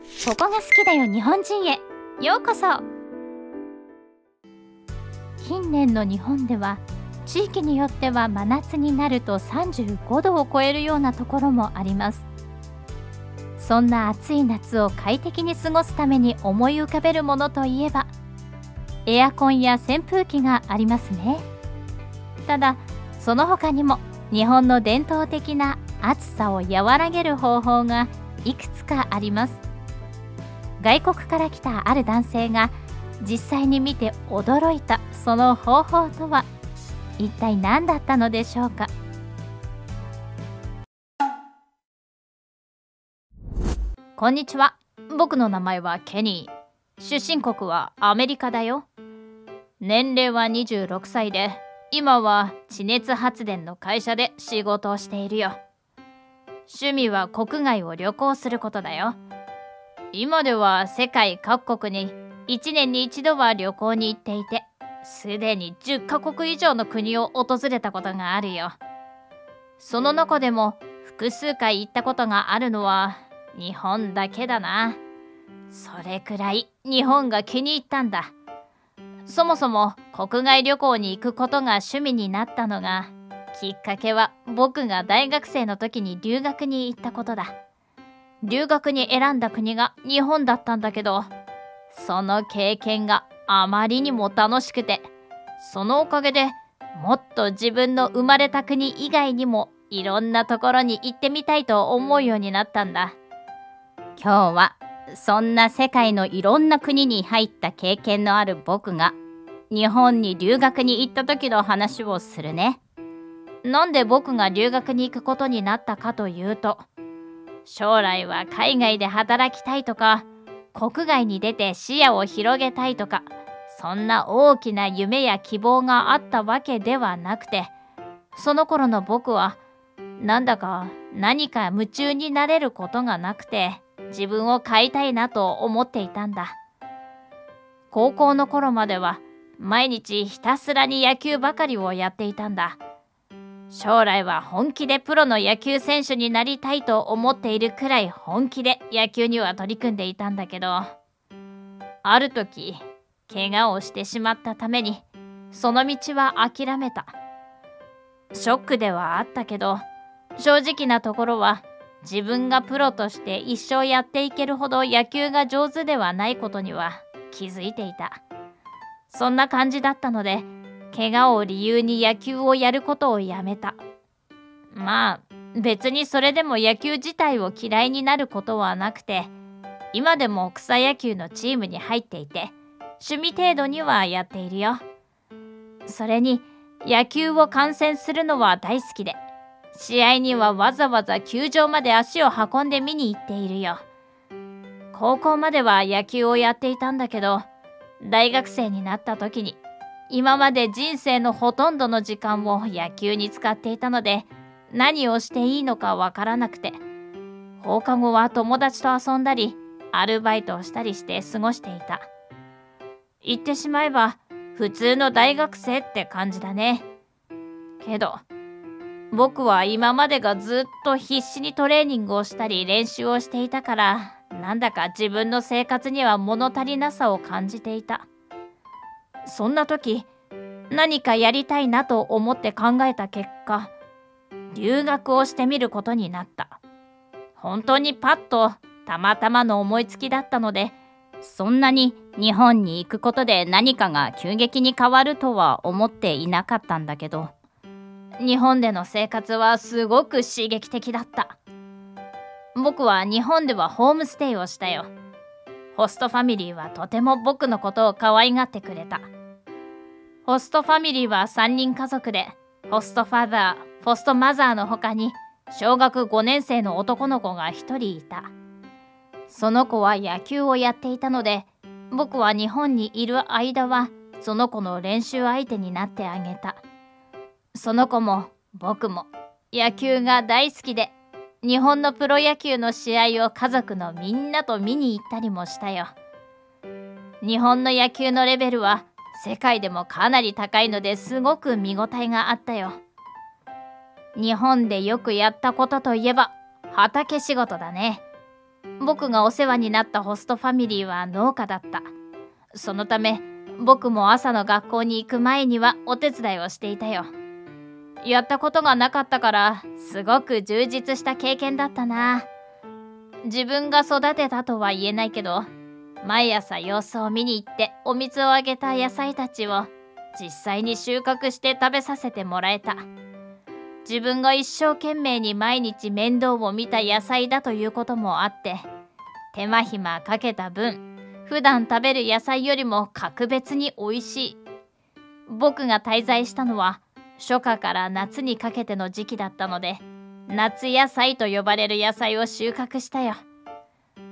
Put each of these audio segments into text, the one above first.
ここが好きだよ日本人へようこそ。近年の日本では地域によっては真夏になると35度を超えるようなところもあります。そんな暑い夏を快適に過ごすために思い浮かべるものといえばエアコンや扇風機がありますね。ただその他にも日本の伝統的な暑さを和らげる方法がいくつかあります。外国から来たある男性が実際に見て驚いたその方法とは一体何だったのでしょうか。こんにちは。僕の名前はケニー。出身国はアメリカだよ。年齢は26歳で今は地熱発電の会社で仕事をしているよ。趣味は国外を旅行することだよ。今では世界各国に1年に1度は旅行に行っていて、すでに10カ国以上の国を訪れたことがあるよ。その中でも複数回行ったことがあるのは日本だけだな。それくらい日本が気に入ったんだ。そもそも国外旅行に行くことが趣味になったのが、きっかけは僕が大学生の時に留学に行ったことだ。留学に選んだ国が日本だったんだけど、その経験があまりにも楽しくて、そのおかげでもっと自分の生まれた国以外にもいろんなところに行ってみたいと思うようになったんだ。今日はそんな世界のいろんな国に入った経験のある僕が日本に留学に行った時の話をするね。なんで僕が留学に行くことになったかというと、将来は海外で働きたいとか、国外に出て視野を広げたいとか、そんな大きな夢や希望があったわけではなくて、その頃の僕はなんだか何か夢中になれることがなくて、自分を変えたいなと思っていたんだ。高校の頃までは毎日ひたすらに野球ばかりをやっていたんだ。将来は本気でプロの野球選手になりたいと思っているくらい本気で野球には取り組んでいたんだけど、ある時怪我をしてしまったためにその道は諦めた。ショックではあったけど、正直なところは自分がプロとして一生やっていけるほど野球が上手ではないことには気づいていた。そんな感じだったので、怪我を理由に野球をやることをやめた。まあ別にそれでも野球自体を嫌いになることはなくて、今でも草野球のチームに入っていて趣味程度にはやっているよ。それに野球を観戦するのは大好きで、試合にはわざわざ球場まで足を運んで見に行っているよ。高校までは野球をやっていたんだけど、大学生になった時に今まで人生のほとんどの時間を野球に使っていたので、何をしていいのかわからなくて、放課後は友達と遊んだりアルバイトをしたりして過ごしていた。言ってしまえば普通の大学生って感じだね。けど僕は今までがずっと必死にトレーニングをしたり練習をしていたから、なんだか自分の生活には物足りなさを感じていた。そんな時何かやりたいなと思って考えた結果、留学をしてみることになった。本当にパッとたまたまの思いつきだったので、そんなに日本に行くことで何かが急激に変わるとは思っていなかったんだけど、日本での生活はすごく刺激的だった。僕は日本ではホームステイをしたよ。ホストファミリーはとても僕のことを可愛がってくれた。ホストファミリーは3人家族で、ホストファザー、ホストマザーの他に小学5年生の男の子が1人いた。その子は野球をやっていたので、僕は日本にいる間はその子の練習相手になってあげた。その子も僕も野球が大好きで、日本のプロ野球の試合を家族のみんなと見に行ったりもしたよ。日本の野球のレベルは世界でもかなり高いのですごく見応えがあったよ。日本でよくやったことといえば畑仕事だね。僕がお世話になったホストファミリーは農家だった。そのため僕も朝の学校に行く前にはお手伝いをしていたよ。やったことがなかったからすごく充実した経験だったな。自分が育てたとは言えないけど、毎朝様子を見に行ってお水をあげた野菜たちを実際に収穫して食べさせてもらえた。自分が一生懸命に毎日面倒を見た野菜だということもあって、手間暇かけた分、普段食べる野菜よりも格別に美味しい。僕が滞在したのは初夏から夏にかけての時期だったので、夏野菜と呼ばれる野菜を収穫したよ。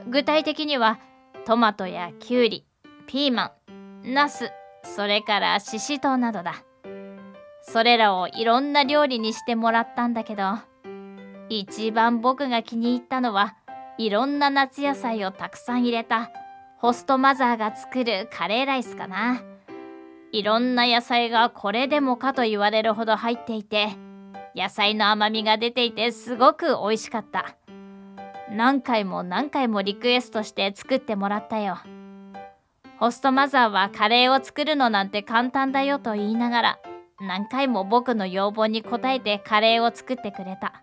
具体的にはトマトやキュウリ、ピーマン、ナス、それからシシトウなどだ。それらをいろんな料理にしてもらったんだけど、一番僕が気に入ったのはいろんな夏野菜をたくさん入れたホストマザーが作るカレーライスかな。いろんな野菜がこれでもかと言われるほど入っていて、野菜の甘みが出ていてすごく美味しかった。何回も何回もリクエストして作ってもらったよ。ホストマザーはカレーを作るのなんて簡単だよと言いながら、何回も僕の要望に応えてカレーを作ってくれた。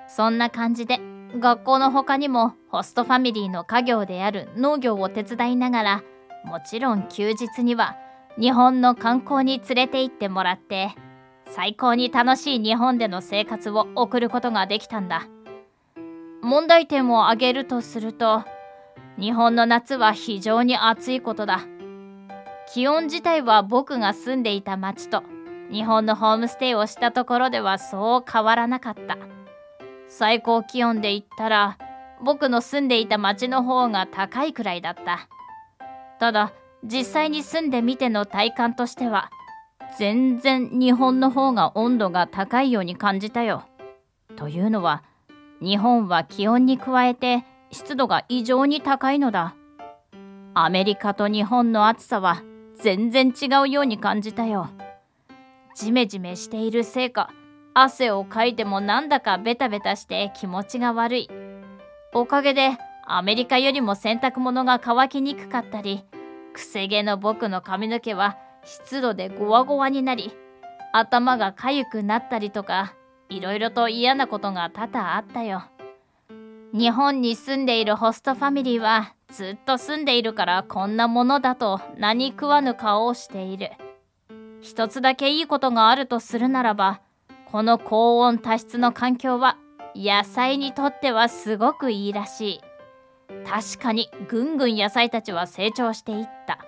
そんな感じで学校の他にもホストファミリーの家業である農業を手伝いながら、もちろん休日には日本の観光に連れて行ってもらって、最高に楽しい日本での生活を送ることができたんだ。問題点を挙げるとすると、日本の夏は非常に暑いことだ。気温自体は僕が住んでいた町と日本のホームステイをしたところではそう変わらなかった。最高気温で言ったら僕の住んでいた町の方が高いくらいだった。ただ実際に住んでみての体感としては全然日本の方が温度が高いように感じたよ。というのは日本は気温に加えて湿度が異常に高いのだ。アメリカと日本の暑さは全然違うように感じたよ。ジメジメしているせいか、汗をかいてもなんだかベタベタして気持ちが悪い。おかげでアメリカよりも洗濯物が乾きにくかったり、くせ毛の僕の髪の毛は湿度でゴワゴワになり、頭がかゆくなったりとか、いろいろと嫌なことが多々あったよ。日本に住んでいるホストファミリーはずっと住んでいるからこんなものだと何食わぬ顔をしている。一つだけいいことがあるとするならば、この高温多湿の環境は野菜にとってはすごくいいらしい。確かにぐんぐん野菜たちは成長していった。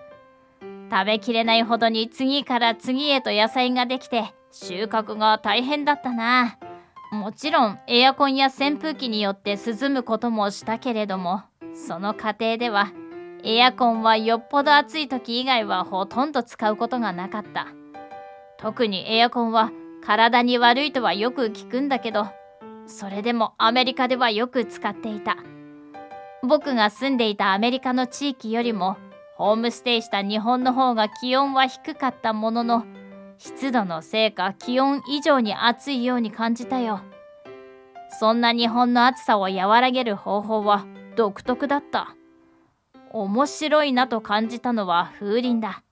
食べきれないほどに次から次へと野菜ができて収穫が大変だったな。もちろんエアコンや扇風機によって涼むこともしたけれども、その過程ではエアコンはよっぽど暑い時以外はほとんど使うことがなかった。特にエアコンは体に悪いとはよく聞くんだけど、それでもアメリカではよく使っていた。僕が住んでいたアメリカの地域よりもホームステイした日本の方が気温は低かったものの、湿度のせいか気温以上に暑いように感じたよ。そんな日本の暑さを和らげる方法は独特だった。面白いなと感じたのは風鈴だ。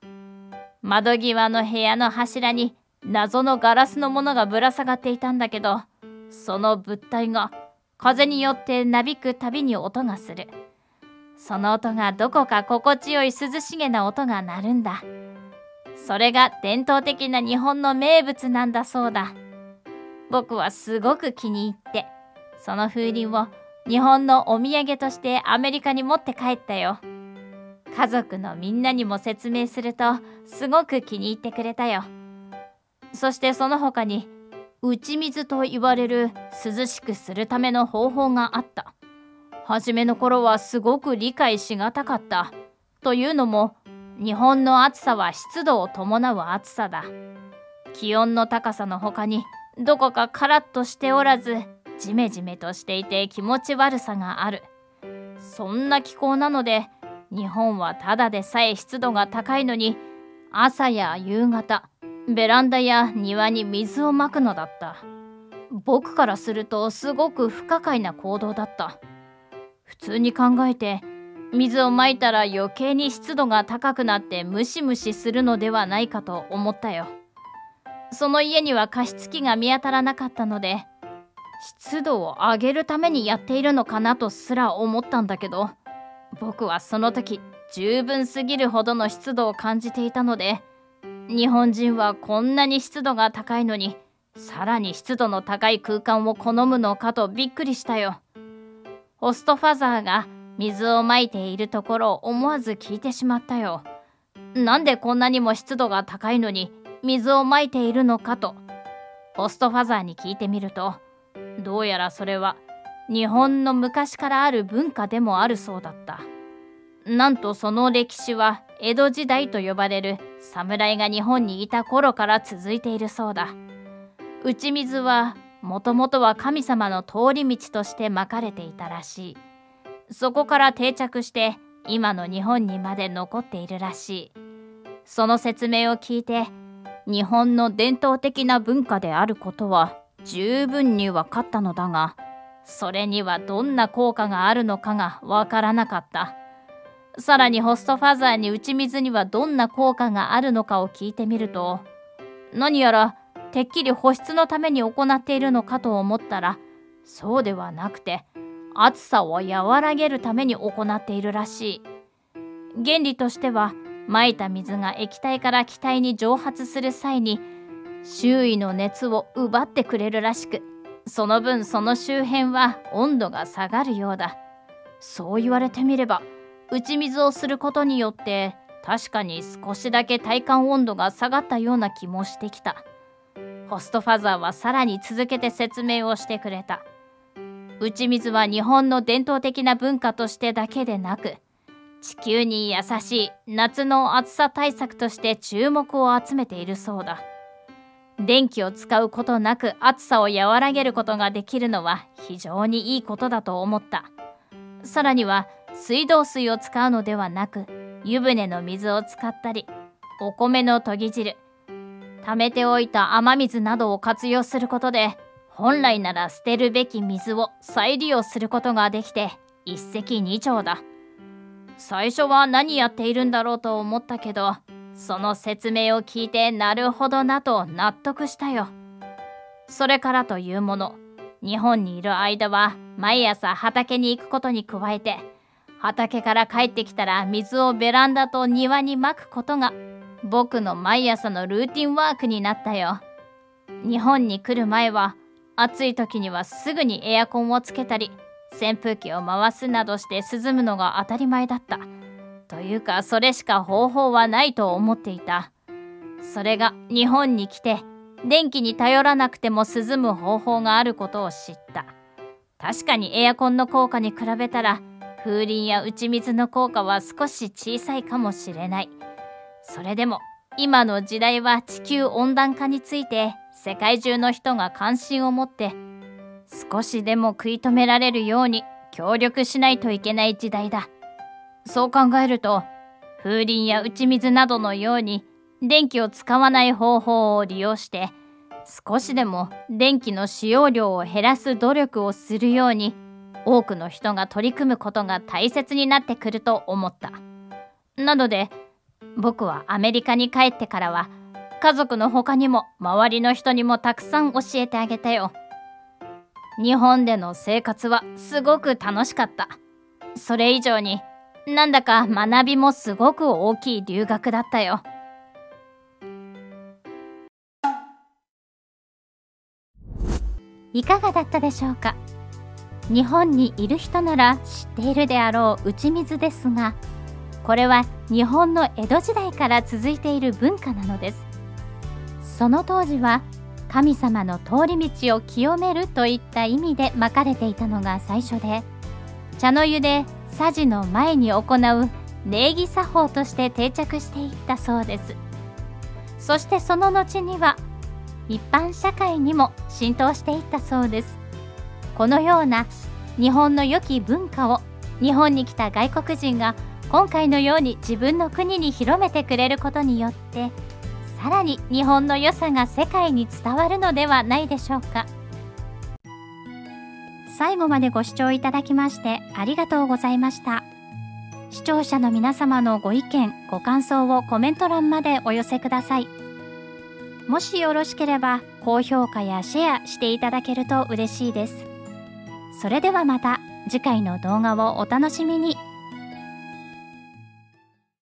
窓際の部屋の柱に謎のガラスのものがぶら下がっていたんだけど、その物体が風によってなびくたびに音がする。その音がどこか心地よい涼しげな音が鳴るんだ。それが伝統的な日本の名物なんだそうだ。僕はすごく気に入って、その風鈴を日本のお土産としてアメリカに持って帰ったよ。家族のみんなにも説明するとすごく気に入ってくれたよ。そしてその他に打ち水と言われる涼しくするための方法があった。初めの頃はすごく理解しがたかった。というのも日本の暑さは湿度を伴う暑さだ。気温の高さの他にどこかカラッとしておらず、ジメジメとしていて気持ち悪さがある。そんな気候なので、日本はただでさえ湿度が高いのに、朝や夕方、ベランダや庭に水をまくのだった。僕からするとすごく不可解な行動だった。普通に考えて水をまいたら余計に湿度が高くなってムシムシするのではないかと思ったよ。その家には加湿器が見当たらなかったので、湿度を上げるためにやっているのかなとすら思ったんだけど、僕はその時十分すぎるほどの湿度を感じていたので、日本人はこんなに湿度が高いのにさらに湿度の高い空間を好むのかとびっくりしたよ。ホストファザーが水をまいているところを思わず聞いてしまったよ。なんでこんなにも湿度が高いのに水をまいているのかと。ホストファザーに聞いてみると、どうやらそれは日本の昔からある文化でもあるそうだった。なんとその歴史は江戸時代と呼ばれる侍が日本にいた頃から続いているそうだ。打ち水はもともとは神様の通り道としてまかれていたらしい。そこから定着して今の日本にまで残っているらしい。その説明を聞いて、日本の伝統的な文化であることは十分に分かったのだが、それにはどんな効果があるのかが分からなかった。さらにホストファザーに打ち水にはどんな効果があるのかを聞いてみると、何やらてっきり保湿のために行っているのかと思ったら、そうではなくて暑さを和らげるために行っているらしい。原理としては、まいた水が液体から気体に蒸発する際に周囲の熱を奪ってくれるらしく、その分その周辺は温度が下がるようだ。そう言われてみれば、打ち水をすることによって確かに少しだけ体感温度が下がったような気もしてきた。ホストファザーはさらに続けて説明をしてくれた。打ち水は日本の伝統的な文化としてだけでなく、地球に優しい夏の暑さ対策として注目を集めているそうだ。電気を使うことなく暑さを和らげることができるのは非常にいいことだと思った。さらには水道水を使うのではなく、湯船の水を使ったり、お米の研ぎ汁、溜めておいた雨水などを活用することで、本来なら捨てるべき水を再利用することができて一石二鳥だ。最初は何やっているんだろうと思ったけど、その説明を聞いてなるほどなと納得したよ。それからというもの、日本にいる間は毎朝畑に行くことに加えて、畑から帰ってきたら水をベランダと庭にまくことが僕の毎朝のルーティンワークになったよ。日本に来る前は暑い時にはすぐにエアコンをつけたり、扇風機を回すなどして涼むのが当たり前だった。というか、それしか方法はないと思っていた。それが日本に来て、電気に頼らなくても涼む方法があることを知った。確かにエアコンの効果に比べたら、風鈴や打ち水の効果は少し小さいかもしれない。それでも、今の時代は地球温暖化について世界中の人が関心を持って、少しでも食い止められるように協力しないといけない時代だ。そう考えると、風鈴や打ち水などのように電気を使わない方法を利用して、少しでも電気の使用量を減らす努力をするように、多くの人が取り組むことが大切になってくると思った。なので、僕はアメリカに帰ってからは、家族の他にも周りの人にもたくさん教えてあげたよ。日本での生活はすごく楽しかった。それ以上に、なんだか学びもすごく大きい留学だったよ。いかがだったでしょうか。日本にいる人なら知っているであろう打ち水ですが、これは日本の江戸時代から続いている文化なのです。その当時は神様の通り道を清めるといった意味でまかれていたのが最初で、茶の湯で茶事の前に行う礼儀作法として定着していったそうです。そしてその後には一般社会にも浸透していったそうです。このような日本の良き文化を日本に来た外国人が今回のように自分の国に広めてくれることによって、さらに日本の良さが世界に伝わるのではないでしょうか。最後までご視聴いただきましてありがとうございました。視聴者の皆様のご意見、ご感想をコメント欄までお寄せください。もしよろしければ高評価やシェアしていただけると嬉しいです。それではまた次回の動画をお楽しみに。